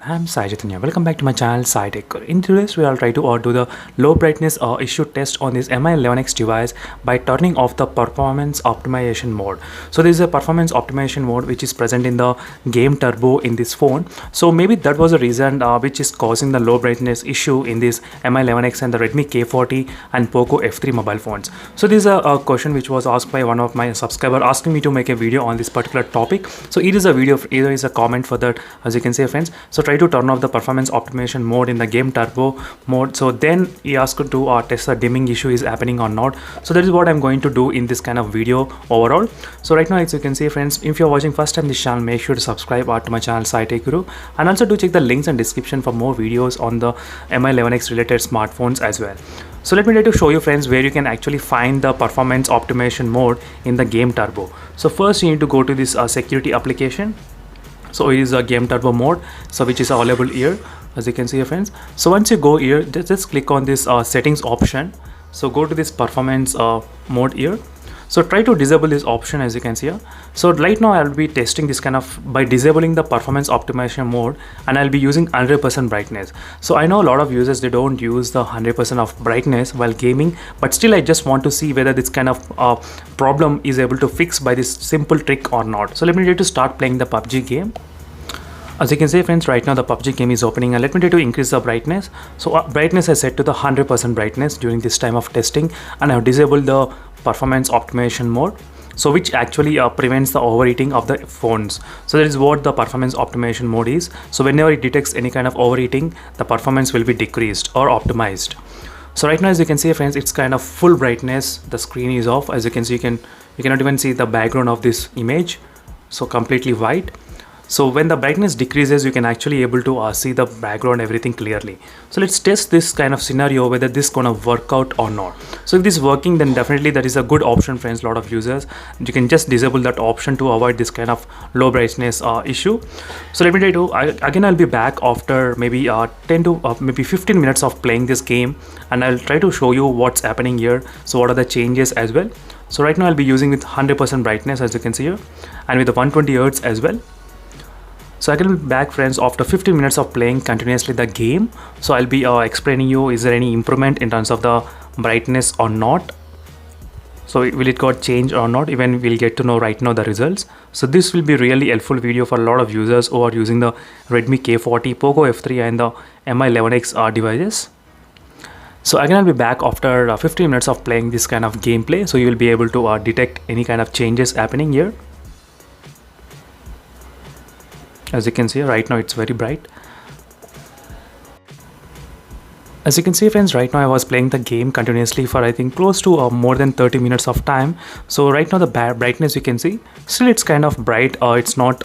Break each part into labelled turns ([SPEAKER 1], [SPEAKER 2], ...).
[SPEAKER 1] I'm Sai Chaitanya. Welcome back to my channel Sai Tech. In today's video, I'll try to do the low brightness issue test on this Mi11X device by turning off the performance optimization mode. So this is a performance optimization mode which is present in the game turbo in this phone. So maybe that was a reason which is causing the low brightness issue in this Mi11X and the Redmi K40 and POCO F3 mobile phones. So this is a question which was asked by one of my subscribers asking me to make a video on this particular topic. So it is a video, either is a comment for that, as you can see, friends. So try to turn off the performance optimization mode in the game turbo mode. So then he asked to test the dimming issue is happening or not. So that is what I'm going to do in this kind of video overall. So right now, as you can see, friends, if you're watching first time this channel, make sure to subscribe to my channel Sai Tech Guru, and also do check the links and description for more videos on the Mi11X related smartphones as well. So let me try to show you, friends, where you can actually find the performance optimization mode in the game turbo. So first you need to go to this security application. So it is a game turbo mode, so which is available here, as you can see, friends. So once you go here, just click on this settings option. So go to this performance mode here. So try to disable this option, as you can see here. So right now I'll be testing this kind of by disabling the performance optimization mode, and I'll be using 100% brightness. So I know a lot of users, they don't use the 100% of brightness while gaming, but still I just want to see whether this kind of problem is able to fix by this simple trick or not. So let me try to start playing the PUBG game. As you can see, friends, right now the PUBG game is opening, and let me try to increase the brightness. So brightness is set to the 100% brightness during this time of testing, and I have disabled the performance optimization mode, so which actually prevents the overheating of the phones. So that is what the performance optimization mode is. So whenever it detects any kind of overheating, the performance will be decreased or optimized. So right now, as you can see, friends, it's kind of full brightness. The screen is off. As you can see, you cannot even see the background of this image, so completely white. So when the brightness decreases, you can actually able to see the background, everything clearly. So let's test this kind of scenario, whether this gonna work out or not. So if this is working, then definitely that is a good option, friends. A lot of users, you can just disable that option to avoid this kind of low brightness issue. So let me try to again, I'll be back after maybe 10 to maybe 15 minutes of playing this game, and I'll try to show you what's happening here. So what are the changes as well. So right now I'll be using with 100% brightness, as you can see here, and with the 120 Hz as well. So I can be back, friends, after 15 minutes of playing continuously the game. So I'll be explaining you, is there any improvement in terms of the brightness or not. So will it got changed or not? Even we'll get to know right now the results. So this will be really helpful video for a lot of users who are using the Redmi K40, POCO F3 and the Mi11X devices. So again, I'll be back after 15 minutes of playing this kind of gameplay. So you will be able to detect any kind of changes happening here. As you can see right now, it's very bright. As you can see, friends, right now I was playing the game continuously for I think close to more than 30 minutes of time. So right now the brightness, you can see still it's kind of bright. It's not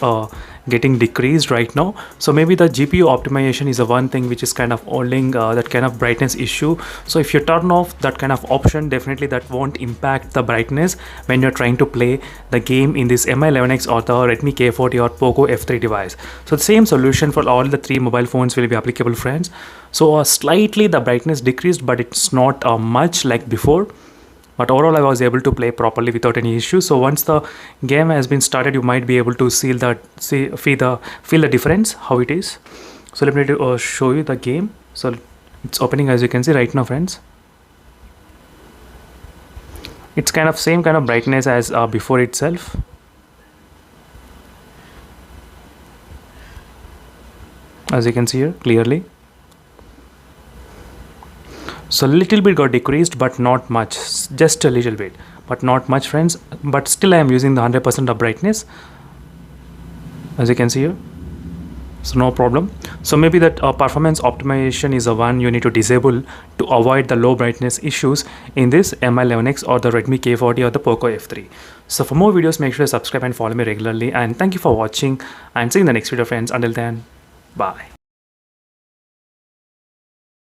[SPEAKER 1] getting decreased right now. So maybe the GPU optimization is the one thing which is kind of holding that kind of brightness issue. So if you turn off that kind of option, definitely that won't impact the brightness when you're trying to play the game in this Mi11X or the Redmi K40 or POCO F3 device. So the same solution for all the three mobile phones will be applicable, friends. So slightly the brightness decreased, but it's not much like before. But overall, I was able to play properly without any issues. So once the game has been started, you might be able to feel the difference how it is. So let me show you the game. So it's opening, as you can see right now, friends. It's kind of same kind of brightness as before itself. As you can see here clearly. So little bit got decreased, but not much, just a little bit, but not much, friends. But still I am using the 100% of brightness, as you can see here. So no problem. So maybe that performance optimization is the one you need to disable to avoid the low brightness issues in this Mi11X or the Redmi K40 or the POCO F3. So for more videos, make sure to subscribe and follow me regularly, and thank you for watching, and see you in the next video, friends. Until then, bye.